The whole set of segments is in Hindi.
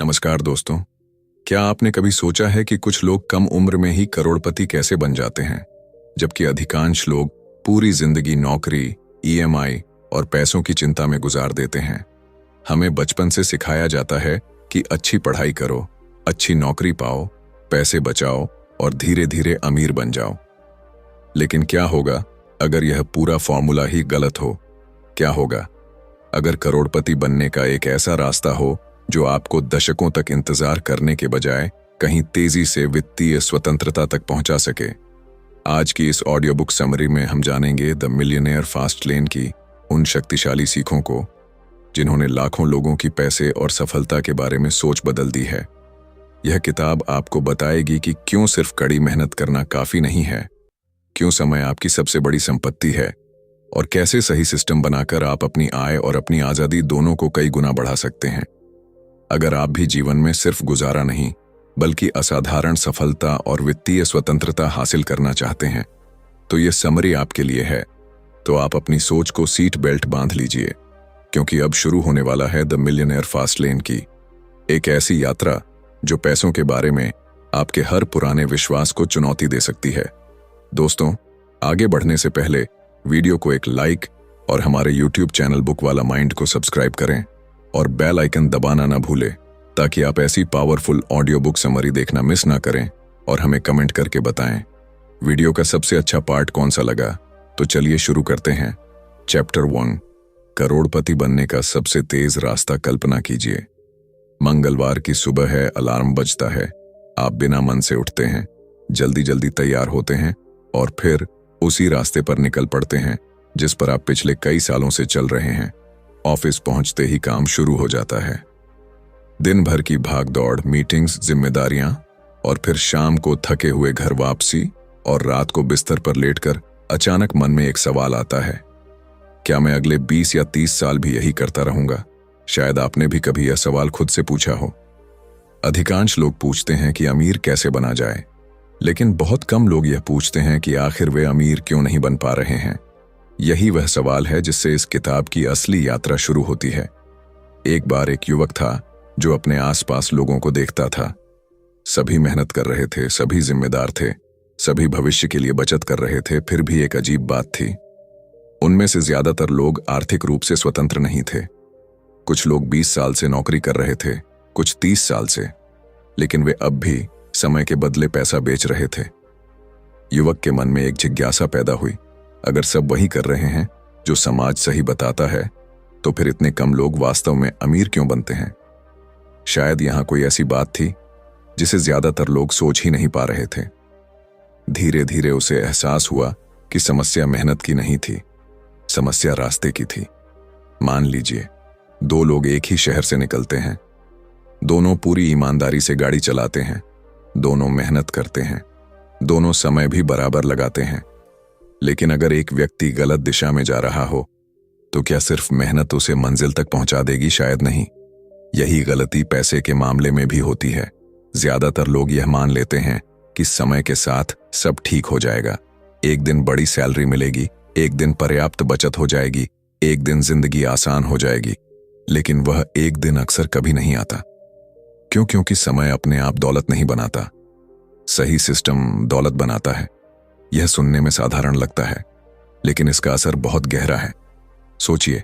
नमस्कार दोस्तों। क्या आपने कभी सोचा है कि कुछ लोग कम उम्र में ही करोड़पति कैसे बन जाते हैं, जबकि अधिकांश लोग पूरी जिंदगी नौकरी, ईएमआई और पैसों की चिंता में गुजार देते हैं। हमें बचपन से सिखाया जाता है कि अच्छी पढ़ाई करो, अच्छी नौकरी पाओ, पैसे बचाओ और धीरे धीरे अमीर बन जाओ। लेकिन क्या होगा अगर यह पूरा फॉर्मूला ही गलत हो? क्या होगा अगर करोड़पति बनने का एक ऐसा रास्ता हो जो आपको दशकों तक इंतजार करने के बजाय कहीं तेजी से वित्तीय स्वतंत्रता तक पहुंचा सके? आज की इस ऑडियो बुक समरी में हम जानेंगे द मिलियनेयर फास्ट लेन की उन शक्तिशाली सीखों को जिन्होंने लाखों लोगों की पैसे और सफलता के बारे में सोच बदल दी है। यह किताब आपको बताएगी कि क्यों सिर्फ कड़ी मेहनत करना काफी नहीं है, क्यों समय आपकी सबसे बड़ी संपत्ति है और कैसे सही सिस्टम बनाकर आप अपनी आय और अपनी आजादी दोनों को कई गुना बढ़ा सकते हैं। अगर आप भी जीवन में सिर्फ गुजारा नहीं बल्कि असाधारण सफलता और वित्तीय स्वतंत्रता हासिल करना चाहते हैं तो ये समरी आपके लिए है। तो आप अपनी सोच को सीट बेल्ट बांध लीजिए, क्योंकि अब शुरू होने वाला है द मिलियनेयर फास्ट लेन की एक ऐसी यात्रा जो पैसों के बारे में आपके हर पुराने विश्वास को चुनौती दे सकती है। दोस्तों, आगे बढ़ने से पहले वीडियो को एक लाइक और हमारे YouTube चैनल बुक वाला माइंड को सब्सक्राइब करें और बेल आइकन दबाना ना भूलें, ताकि आप ऐसी पावरफुल ऑडियो बुक समरी देखना मिस ना करें और हमें कमेंट करके बताएं वीडियो का सबसे अच्छा पार्ट कौन सा लगा। तो चलिए शुरू करते हैं। चैप्टर 1, करोड़पति बनने का सबसे तेज रास्ता। कल्पना कीजिए, मंगलवार की सुबह है, अलार्म बजता है, आप बिना मन से उठते हैं, जल्दी जल्दी तैयार होते हैं और फिर उसी रास्ते पर निकल पड़ते हैं जिस पर आप पिछले कई सालों से चल रहे हैं। ऑफिस पहुंचते ही काम शुरू हो जाता है। दिन भर की भाग दौड़, मीटिंग्स, जिम्मेदारियां और फिर शाम को थके हुए घर वापसी और रात को बिस्तर पर लेटकर अचानक मन में एक सवाल आता है, क्या मैं अगले 20 या 30 साल भी यही करता रहूंगा? शायद आपने भी कभी यह सवाल खुद से पूछा हो। अधिकांश लोग पूछते हैं कि अमीर कैसे बना जाए, लेकिन बहुत कम लोग यह पूछते हैं कि आखिर वे अमीर क्यों नहीं बन पा रहे हैं। यही वह सवाल है जिससे इस किताब की असली यात्रा शुरू होती है। एक बार एक युवक था जो अपने आसपास लोगों को देखता था। सभी मेहनत कर रहे थे, सभी जिम्मेदार थे, सभी भविष्य के लिए बचत कर रहे थे। फिर भी एक अजीब बात थी, उनमें से ज्यादातर लोग आर्थिक रूप से स्वतंत्र नहीं थे। कुछ लोग 20 साल से नौकरी कर रहे थे, कुछ 30 साल से, लेकिन वे अब भी समय के बदले पैसा बेच रहे थे। युवक के मन में एक जिज्ञासा पैदा हुई, अगर सब वही कर रहे हैं जो समाज सही बताता है, तो फिर इतने कम लोग वास्तव में अमीर क्यों बनते हैं? शायद यहां कोई ऐसी बात थी जिसे ज्यादातर लोग सोच ही नहीं पा रहे थे। धीरे धीरे उसे एहसास हुआ कि समस्या मेहनत की नहीं थी, समस्या रास्ते की थी। मान लीजिए 2 लोग एक ही शहर से निकलते हैं, दोनों पूरी ईमानदारी से गाड़ी चलाते हैं, दोनों मेहनत करते हैं, दोनों समय भी बराबर लगाते हैं। लेकिन अगर एक व्यक्ति गलत दिशा में जा रहा हो तो क्या सिर्फ मेहनत उसे मंजिल तक पहुंचा देगी? शायद नहीं। यही गलती पैसे के मामले में भी होती है। ज्यादातर लोग यह मान लेते हैं कि समय के साथ सब ठीक हो जाएगा, एक दिन बड़ी सैलरी मिलेगी, एक दिन पर्याप्त बचत हो जाएगी, एक दिन जिंदगी आसान हो जाएगी। लेकिन वह एक दिन अक्सर कभी नहीं आता। क्यों? क्योंकि समय अपने आप दौलत नहीं बनाता, सही सिस्टम दौलत बनाता है। यह सुनने में साधारण लगता है, लेकिन इसका असर बहुत गहरा है। सोचिए,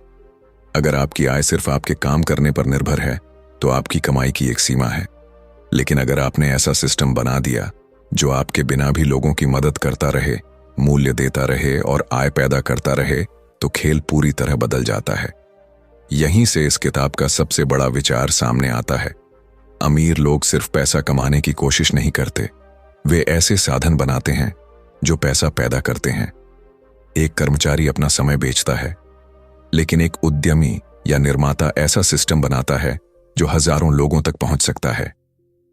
अगर आपकी आय सिर्फ आपके काम करने पर निर्भर है तो आपकी कमाई की एक सीमा है। लेकिन अगर आपने ऐसा सिस्टम बना दिया जो आपके बिना भी लोगों की मदद करता रहे, मूल्य देता रहे और आय पैदा करता रहे, तो खेल पूरी तरह बदल जाता है। यहीं से इस किताब का सबसे बड़ा विचार सामने आता है। अमीर लोग सिर्फ पैसा कमाने की कोशिश नहीं करते, वे ऐसे साधन बनाते हैं जो पैसा पैदा करते हैं। एक कर्मचारी अपना समय बेचता है, लेकिन एक उद्यमी या निर्माता ऐसा सिस्टम बनाता है जो हजारों लोगों तक पहुंच सकता है।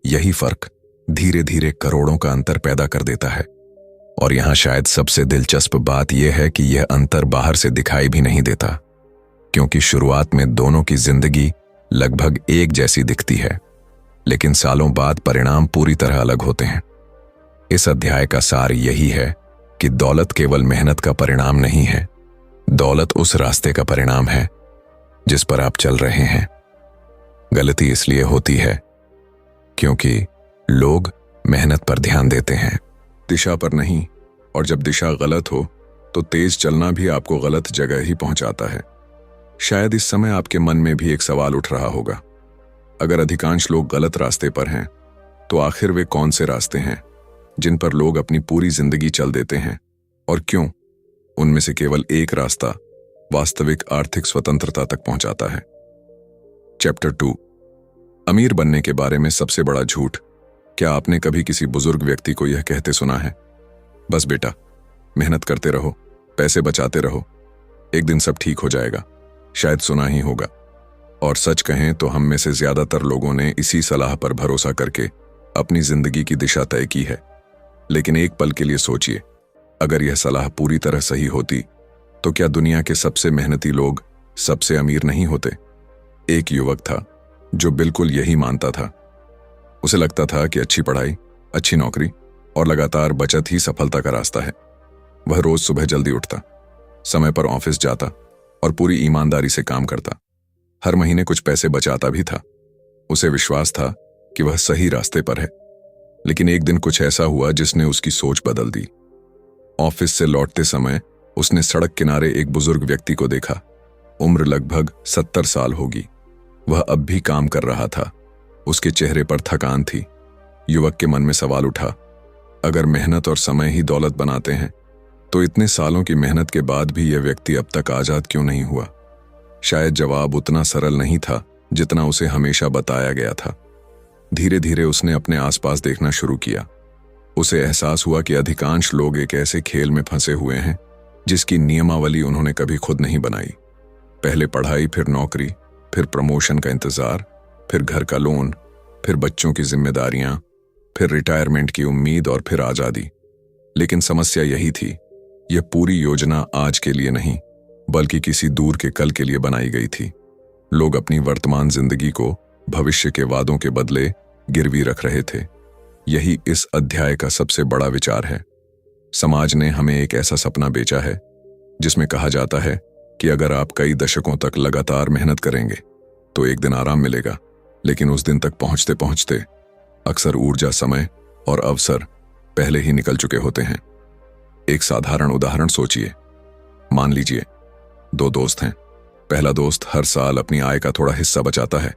यही फर्क धीरे धीरे करोड़ों का अंतर पैदा कर देता है। और यहां शायद सबसे दिलचस्प बात यह है कि यह अंतर बाहर से दिखाई भी नहीं देता, क्योंकि शुरुआत में दोनों की जिंदगी लगभग एक जैसी दिखती है, लेकिन सालों बाद परिणाम पूरी तरह अलग होते हैं। इस अध्याय का सार यही है कि दौलत केवल मेहनत का परिणाम नहीं है, दौलत उस रास्ते का परिणाम है जिस पर आप चल रहे हैं। गलती इसलिए होती है क्योंकि लोग मेहनत पर ध्यान देते हैं, दिशा पर नहीं। और जब दिशा गलत हो तो तेज चलना भी आपको गलत जगह ही पहुंचाता है। शायद इस समय आपके मन में भी एक सवाल उठ रहा होगा, अगर अधिकांश लोग गलत रास्ते पर हैं तो आखिर वे कौन से रास्ते हैं जिन पर लोग अपनी पूरी जिंदगी चल देते हैं, और क्यों उनमें से केवल एक रास्ता वास्तविक आर्थिक स्वतंत्रता तक पहुंचाता है। चैप्टर 2, अमीर बनने के बारे में सबसे बड़ा झूठ। क्या आपने कभी किसी बुजुर्ग व्यक्ति को यह कहते सुना है, बस बेटा मेहनत करते रहो, पैसे बचाते रहो, एक दिन सब ठीक हो जाएगा? शायद सुना ही होगा। और सच कहें तो हम में से ज्यादातर लोगों ने इसी सलाह पर भरोसा करके अपनी जिंदगी की दिशा तय की है। लेकिन एक पल के लिए सोचिए, अगर यह सलाह पूरी तरह सही होती तो क्या दुनिया के सबसे मेहनती लोग सबसे अमीर नहीं होते? एक युवक था जो बिल्कुल यही मानता था। उसे लगता था कि अच्छी पढ़ाई, अच्छी नौकरी और लगातार बचत ही सफलता का रास्ता है। वह रोज सुबह जल्दी उठता, समय पर ऑफिस जाता और पूरी ईमानदारी से काम करता। हर महीने कुछ पैसे बचाता भी था। उसे विश्वास था कि वह सही रास्ते पर है। लेकिन एक दिन कुछ ऐसा हुआ जिसने उसकी सोच बदल दी। ऑफिस से लौटते समय उसने सड़क किनारे एक बुजुर्ग व्यक्ति को देखा। उम्र लगभग 70 साल होगी। वह अब भी काम कर रहा था। उसके चेहरे पर थकान थी। युवक के मन में सवाल उठा, अगर मेहनत और समय ही दौलत बनाते हैं तो इतने सालों की मेहनत के बाद भी यह व्यक्ति अब तक आजाद क्यों नहीं हुआ? शायद जवाब उतना सरल नहीं था जितना उसे हमेशा बताया गया था। धीरे धीरे उसने अपने आसपास देखना शुरू किया। उसे एहसास हुआ कि अधिकांश लोग एक ऐसे खेल में फंसे हुए हैं जिसकी नियमावली उन्होंने कभी खुद नहीं बनाई। पहले पढ़ाई, फिर नौकरी, फिर प्रमोशन का इंतजार, फिर घर का लोन, फिर बच्चों की जिम्मेदारियां, फिर रिटायरमेंट की उम्मीद और फिर आजादी। लेकिन समस्या यही थी, यह पूरी योजना आज के लिए नहीं बल्कि किसी दूर के कल के लिए बनाई गई थी। लोग अपनी वर्तमान जिंदगी को भविष्य के वादों के बदले गिरवी रख रहे थे। यही इस अध्याय का सबसे बड़ा विचार है। समाज ने हमें एक ऐसा सपना बेचा है जिसमें कहा जाता है कि अगर आप कई दशकों तक लगातार मेहनत करेंगे तो एक दिन आराम मिलेगा। लेकिन उस दिन तक पहुंचते पहुंचते अक्सर ऊर्जा, समय और अवसर पहले ही निकल चुके होते हैं। एक साधारण उदाहरण सोचिए। मान लीजिए 2 दोस्त हैं। पहला दोस्त हर साल अपनी आय का थोड़ा हिस्सा बचाता है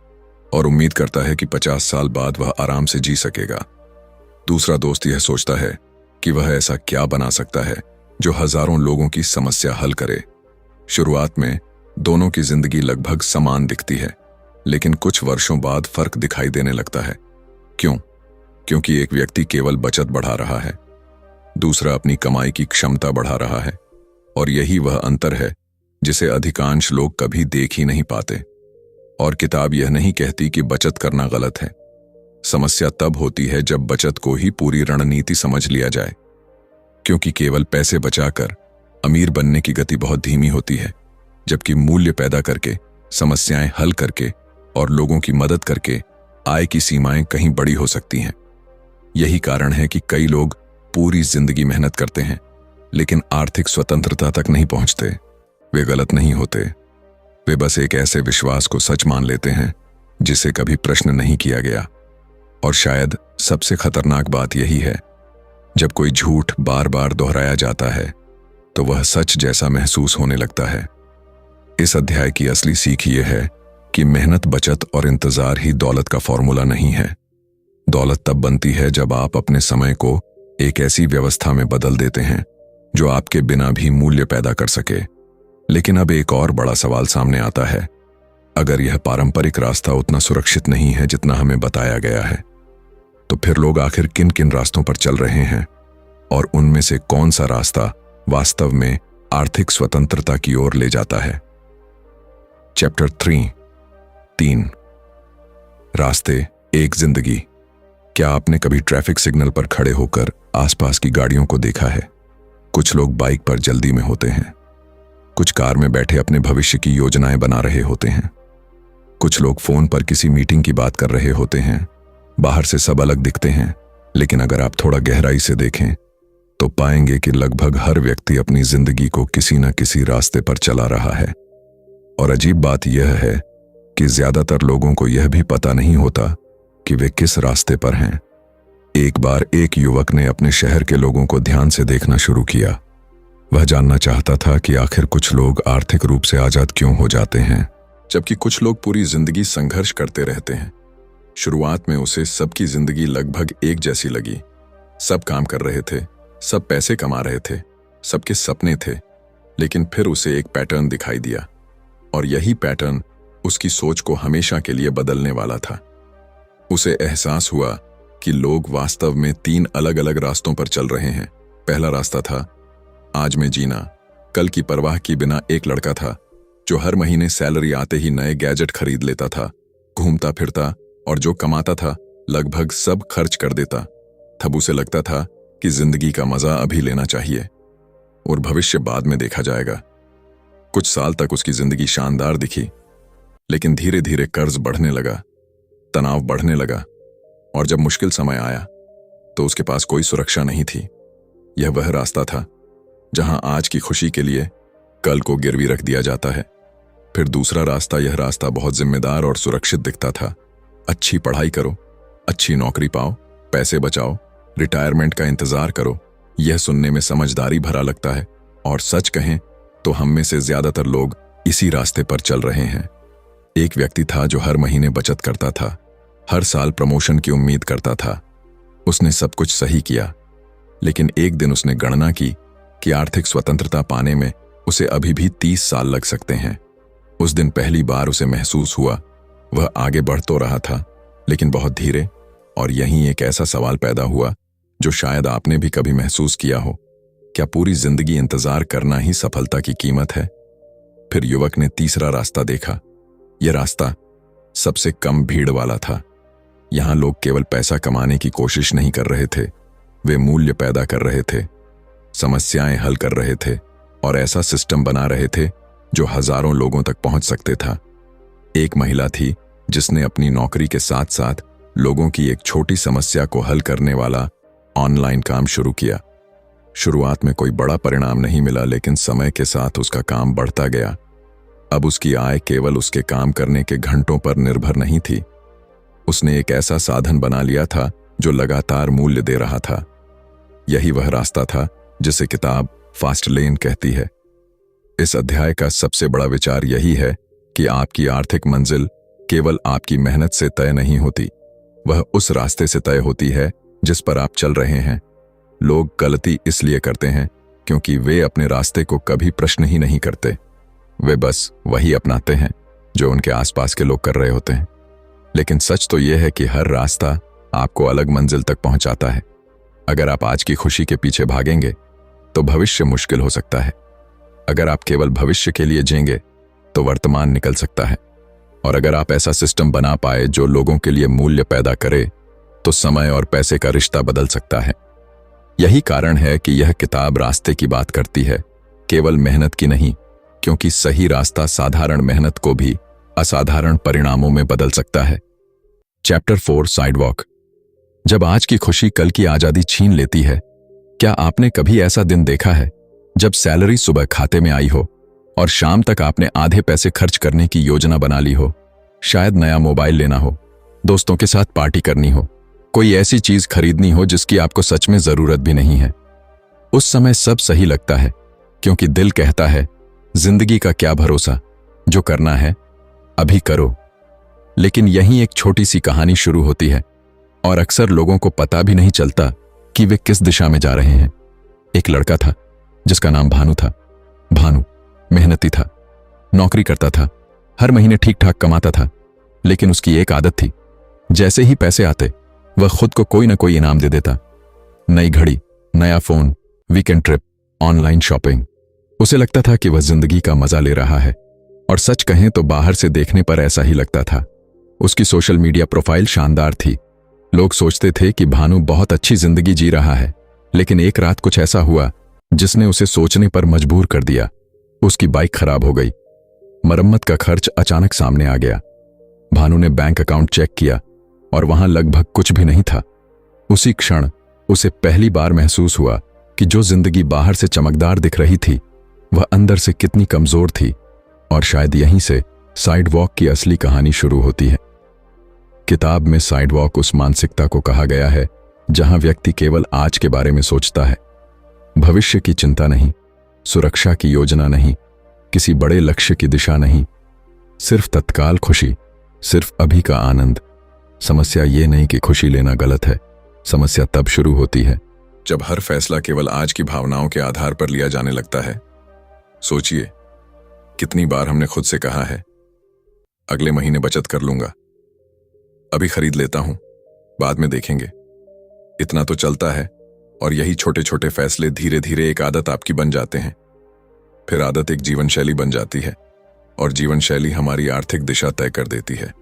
और उम्मीद करता है कि 50 साल बाद वह आराम से जी सकेगा। दूसरा दोस्त यह सोचता है कि वह ऐसा क्या बना सकता है जो हजारों लोगों की समस्या हल करे। शुरुआत में दोनों की जिंदगी लगभग समान दिखती है, लेकिन कुछ वर्षों बाद फर्क दिखाई देने लगता है। क्यों? क्योंकि एक व्यक्ति केवल बचत बढ़ा रहा है, दूसरा अपनी कमाई की क्षमता बढ़ा रहा है। और यही वह अंतर है जिसे अधिकांश लोग कभी देख ही नहीं पाते। और किताब यह नहीं कहती कि बचत करना गलत है। समस्या तब होती है जब बचत को ही पूरी रणनीति समझ लिया जाए। क्योंकि केवल पैसे बचाकर अमीर बनने की गति बहुत धीमी होती है, जबकि मूल्य पैदा करके, समस्याएं हल करके और लोगों की मदद करके आय की सीमाएं कहीं बड़ी हो सकती हैं। यही कारण है कि कई लोग पूरी जिंदगी मेहनत करते हैं लेकिन आर्थिक स्वतंत्रता तक नहीं पहुंचते। वे गलत नहीं होते, वे बस एक ऐसे विश्वास को सच मान लेते हैं जिसे कभी प्रश्न नहीं किया गया। और शायद सबसे खतरनाक बात यही है, जब कोई झूठ बार बार दोहराया जाता है तो वह सच जैसा महसूस होने लगता है। इस अध्याय की असली सीख यह है कि मेहनत, बचत और इंतजार ही दौलत का फॉर्मूला नहीं है। दौलत तब बनती है जब आप अपने समय को एक ऐसी व्यवस्था में बदल देते हैं जो आपके बिना भी मूल्य पैदा कर सके। लेकिन अब एक और बड़ा सवाल सामने आता है, अगर यह पारंपरिक रास्ता उतना सुरक्षित नहीं है जितना हमें बताया गया है, तो फिर लोग आखिर किन किन रास्तों पर चल रहे हैं और उनमें से कौन सा रास्ता वास्तव में आर्थिक स्वतंत्रता की ओर ले जाता है? चैप्टर 3 रास्ते, एक जिंदगी। क्या आपने कभी ट्रैफिक सिग्नल पर खड़े होकर आसपास की गाड़ियों को देखा है? कुछ लोग बाइक पर जल्दी में होते हैं, कुछ कार में बैठे अपने भविष्य की योजनाएं बना रहे होते हैं, कुछ लोग फोन पर किसी मीटिंग की बात कर रहे होते हैं। बाहर से सब अलग दिखते हैं, लेकिन अगर आप थोड़ा गहराई से देखें तो पाएंगे कि लगभग हर व्यक्ति अपनी जिंदगी को किसी न किसी रास्ते पर चला रहा है। और अजीब बात यह है कि ज्यादातर लोगों को यह भी पता नहीं होता कि वे किस रास्ते पर हैं। एक बार एक युवक ने अपने शहर के लोगों को ध्यान से देखना शुरू किया। वह जानना चाहता था कि आखिर कुछ लोग आर्थिक रूप से आजाद क्यों हो जाते हैं, जबकि कुछ लोग पूरी जिंदगी संघर्ष करते रहते हैं। शुरुआत में उसे सबकी जिंदगी लगभग एक जैसी लगी। सब काम कर रहे थे, सब पैसे कमा रहे थे, सबके सपने थे। लेकिन फिर उसे एक पैटर्न दिखाई दिया, और यही पैटर्न उसकी सोच को हमेशा के लिए बदलने वाला था। उसे एहसास हुआ कि लोग वास्तव में 3 अलग-अलग रास्तों पर चल रहे हैं। पहला रास्ता था आज में जीना। कल की परवाह की बिना एक लड़का था जो हर महीने सैलरी आते ही नए गैजेट खरीद लेता था, घूमता फिरता, और जो कमाता था लगभग सब खर्च कर देता। तब उसे लगता था कि जिंदगी का मजा अभी लेना चाहिए और भविष्य बाद में देखा जाएगा। कुछ साल तक उसकी जिंदगी शानदार दिखी, लेकिन धीरे धीरे कर्ज बढ़ने लगा, तनाव बढ़ने लगा, और जब मुश्किल समय आया तो उसके पास कोई सुरक्षा नहीं थी। यह वह रास्ता था जहां आज की खुशी के लिए कल को गिरवी रख दिया जाता है। फिर दूसरा रास्ता, यह रास्ता बहुत जिम्मेदार और सुरक्षित दिखता था। अच्छी पढ़ाई करो, अच्छी नौकरी पाओ, पैसे बचाओ, रिटायरमेंट का इंतजार करो। यह सुनने में समझदारी भरा लगता है, और सच कहें तो हम में से ज्यादातर लोग इसी रास्ते पर चल रहे हैं। एक व्यक्ति था जो हर महीने बचत करता था, हर साल प्रमोशन की उम्मीद करता था। उसने सब कुछ सही किया, लेकिन एक दिन उसने गणना की कि आर्थिक स्वतंत्रता पाने में उसे अभी भी 30 साल लग सकते हैं। उस दिन पहली बार उसे महसूस हुआ वह आगे बढ़ तो रहा था, लेकिन बहुत धीरे। और यहीं एक ऐसा सवाल पैदा हुआ जो शायद आपने भी कभी महसूस किया हो, क्या पूरी जिंदगी इंतजार करना ही सफलता की कीमत है? फिर युवक ने तीसरा रास्ता देखा। यह रास्ता सबसे कम भीड़ वाला था। यहां लोग केवल पैसा कमाने की कोशिश नहीं कर रहे थे, वे मूल्य पैदा कर रहे थे, समस्याएं हल कर रहे थे, और ऐसा सिस्टम बना रहे थे जो हजारों लोगों तक पहुंच सकते था। एक महिला थी जिसने अपनी नौकरी के साथ साथ लोगों की एक छोटी समस्या को हल करने वाला ऑनलाइन काम शुरू किया। शुरुआत में कोई बड़ा परिणाम नहीं मिला, लेकिन समय के साथ उसका काम बढ़ता गया। अब उसकी आय केवल उसके काम करने के घंटों पर निर्भर नहीं थी। उसने एक ऐसा साधन बना लिया था जो लगातार मूल्य दे रहा था। यही वह रास्ता था जिसे किताब फास्ट लेन कहती है। इस अध्याय का सबसे बड़ा विचार यही है कि आपकी आर्थिक मंजिल केवल आपकी मेहनत से तय नहीं होती, वह उस रास्ते से तय होती है जिस पर आप चल रहे हैं। लोग गलती इसलिए करते हैं क्योंकि वे अपने रास्ते को कभी प्रश्न ही नहीं करते। वे बस वही अपनाते हैं जो उनके आसपास के लोग कर रहे होते हैं। लेकिन सच तो यह है कि हर रास्ता आपको अलग मंजिल तक पहुंचाता है। अगर आप आज की खुशी के पीछे भागेंगे तो भविष्य मुश्किल हो सकता है। अगर आप केवल भविष्य के लिए जिएंगे तो वर्तमान निकल सकता है। और अगर आप ऐसा सिस्टम बना पाए जो लोगों के लिए मूल्य पैदा करे, तो समय और पैसे का रिश्ता बदल सकता है। यही कारण है कि यह किताब रास्ते की बात करती है, केवल मेहनत की नहीं, क्योंकि सही रास्ता साधारण मेहनत को भी असाधारण परिणामों में बदल सकता है। Chapter 4 sidewalk. जब आज की खुशी कल की आजादी छीन लेती है, क्या आपने कभी ऐसा दिन देखा है जब सैलरी सुबह खाते में आई हो और शाम तक आपने आधे पैसे खर्च करने की योजना बना ली हो? शायद नया मोबाइल लेना हो, दोस्तों के साथ पार्टी करनी हो, कोई ऐसी चीज खरीदनी हो जिसकी आपको सच में जरूरत भी नहीं है। उस समय सब सही लगता है क्योंकि दिल कहता है जिंदगी का क्या भरोसा, जो करना है अभी करो। लेकिन यहीं एक छोटी सी कहानी शुरू होती है और अक्सर लोगों को पता भी नहीं चलता कि वे किस दिशा में जा रहे हैं। एक लड़का था जिसका नाम भानु था। भानु मेहनती था, नौकरी करता था, हर महीने ठीक ठाक कमाता था, लेकिन उसकी एक आदत थी, जैसे ही पैसे आते वह खुद को कोई ना कोई इनाम दे देता। नई घड़ी, नया phone, weekend trip, online shopping. उसे लगता था कि वह जिंदगी का मजा ले रहा है, और सच कहें तो बाहर से देखने पर ऐसा ही लगता था। उसकी सोशल मीडिया प्रोफाइल शानदार थी। लोग सोचते थे कि भानु बहुत अच्छी जिंदगी जी रहा है, लेकिन एक रात कुछ ऐसा हुआ जिसने उसे सोचने पर मजबूर कर दिया। उसकी बाइक खराब हो गई। मरम्मत का खर्च अचानक सामने आ गया। भानु ने बैंक अकाउंट चेक किया और वहां लगभग कुछ भी नहीं था। उसी क्षण उसे पहली बार महसूस हुआ कि जो जिंदगी बाहर से चमकदार दिख रही थी वह अंदर से कितनी कमजोर थी। और शायद यहीं से साइड वॉक की असली कहानी शुरू होती है। किताब में साइडवॉक उस मानसिकता को कहा गया है जहां व्यक्ति केवल आज के बारे में सोचता है, भविष्य की चिंता नहीं, सुरक्षा की योजना नहीं, किसी बड़े लक्ष्य की दिशा नहीं, सिर्फ तत्काल खुशी, सिर्फ अभी का आनंद। समस्या ये नहीं कि खुशी लेना गलत है, समस्या तब शुरू होती है जब हर फैसला केवल आज की भावनाओं के आधार पर लिया जाने लगता है। सोचिए, कितनी बार हमने खुद से कहा है, अगले महीने बचत कर लूंगा, अभी खरीद लेता हूं, बाद में देखेंगे। इतना तो चलता है और यही छोटे छोटे फैसले धीरे धीरे एक आदत आपकी बन जाते हैं। फिर आदत एक जीवन शैली बन जाती है और जीवन शैली हमारी आर्थिक दिशा तय कर देती है।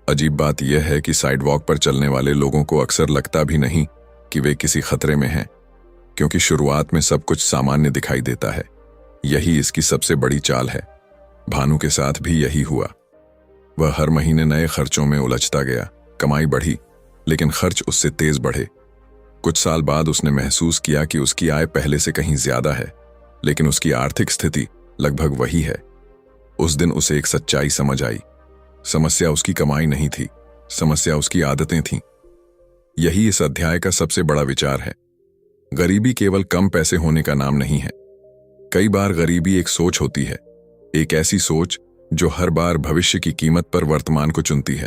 अजीब बात यह है कि साइडवॉक पर चलने वाले लोगों को अक्सर लगता भी नहीं कि वे किसी खतरे में हैं, क्योंकि शुरुआत में सब कुछ सामान्य दिखाई देता है। यही इसकी सबसे बड़ी चाल है। भानु के साथ भी यही हुआ। वह हर महीने नए खर्चों में उलझता गया। कमाई बढ़ी, लेकिन खर्च उससे तेज बढ़े। कुछ साल बाद उसने महसूस किया कि उसकी आय पहले से कहीं ज्यादा है, लेकिन उसकी आर्थिक स्थिति लगभग वही है। उस दिन उसे एक सच्चाई समझ आई। समस्या उसकी कमाई नहीं थी, समस्या उसकी आदतें थीं। यही इस अध्याय का सबसे बड़ा विचार है। गरीबी केवल कम पैसे होने का नाम नहीं है। कई बार गरीबी एक सोच होती है, एक ऐसी सोच जो हर बार भविष्य की कीमत पर वर्तमान को चुनती है।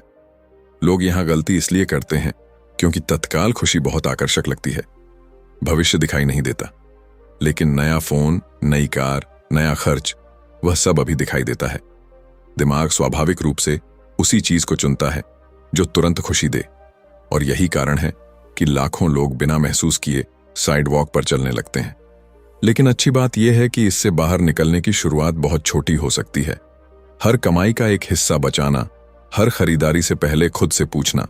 लोग यहां गलती इसलिए करते हैं क्योंकि तत्काल खुशी बहुत आकर्षक लगती है, भविष्य दिखाई नहीं देता। लेकिन नया फोन, नई कार, नया खर्च, वह सब अभी दिखाई देता है। दिमाग स्वाभाविक रूप से उसी चीज को चुनता है जो तुरंत खुशी दे, और यही कारण है कि लाखों लोग बिना महसूस किए साइडवॉक पर चलने लगते हैं। लेकिन अच्छी बात यह है कि इससे बाहर निकलने की शुरुआत बहुत छोटी हो सकती है। हर कमाई का एक हिस्सा बचाना, हर खरीदारी से पहले खुद से पूछना,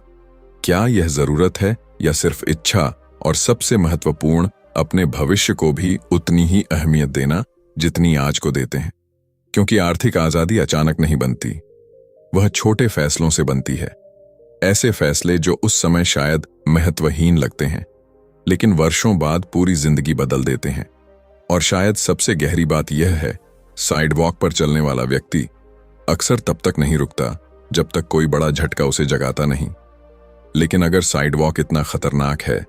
क्या यह जरूरत है या सिर्फ इच्छा, और सबसे महत्वपूर्ण, अपने भविष्य को भी उतनी ही अहमियत देना जितनी आज को देते हैं। क्योंकि आर्थिक आजादी अचानक नहीं बनती, वह छोटे फैसलों से बनती है। ऐसे फैसले जो उस समय शायद महत्वहीन लगते हैं, लेकिन वर्षों बाद पूरी जिंदगी बदल देते हैं। और शायद सबसे गहरी बात यह है, साइडवॉक पर चलने वाला व्यक्ति अक्सर तब तक नहीं रुकता जब तक कोई बड़ा झटका उसे जगाता नहीं। लेकिन अगर साइडवॉक इतना खतरनाक है,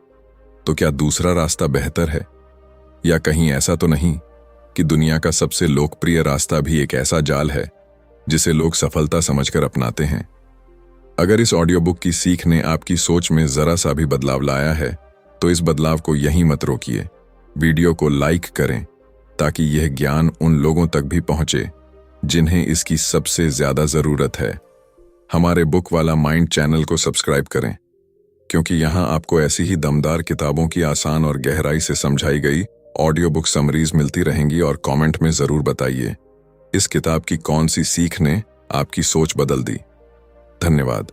तो क्या दूसरा रास्ता बेहतर है? या कहीं ऐसा तो नहीं कि दुनिया का सबसे लोकप्रिय रास्ता भी एक ऐसा जाल है जिसे लोग सफलता समझकर अपनाते हैं? अगर इस ऑडियो बुक की सीख ने आपकी सोच में जरा सा भी बदलाव लाया है, तो इस बदलाव को यहीं मत रोकिए। वीडियो को लाइक करें ताकि यह ज्ञान उन लोगों तक भी पहुंचे जिन्हें इसकी सबसे ज्यादा जरूरत है। हमारे बुक वाला माइंड चैनल को सब्सक्राइब करें, क्योंकि यहां आपको ऐसी ही दमदार किताबों की आसान और गहराई से समझाई गई ऑडियो बुक समरीज मिलती रहेंगी। और कमेंट में जरूर बताइए, इस किताब की कौन सी सीख ने आपकी सोच बदल दी। धन्यवाद।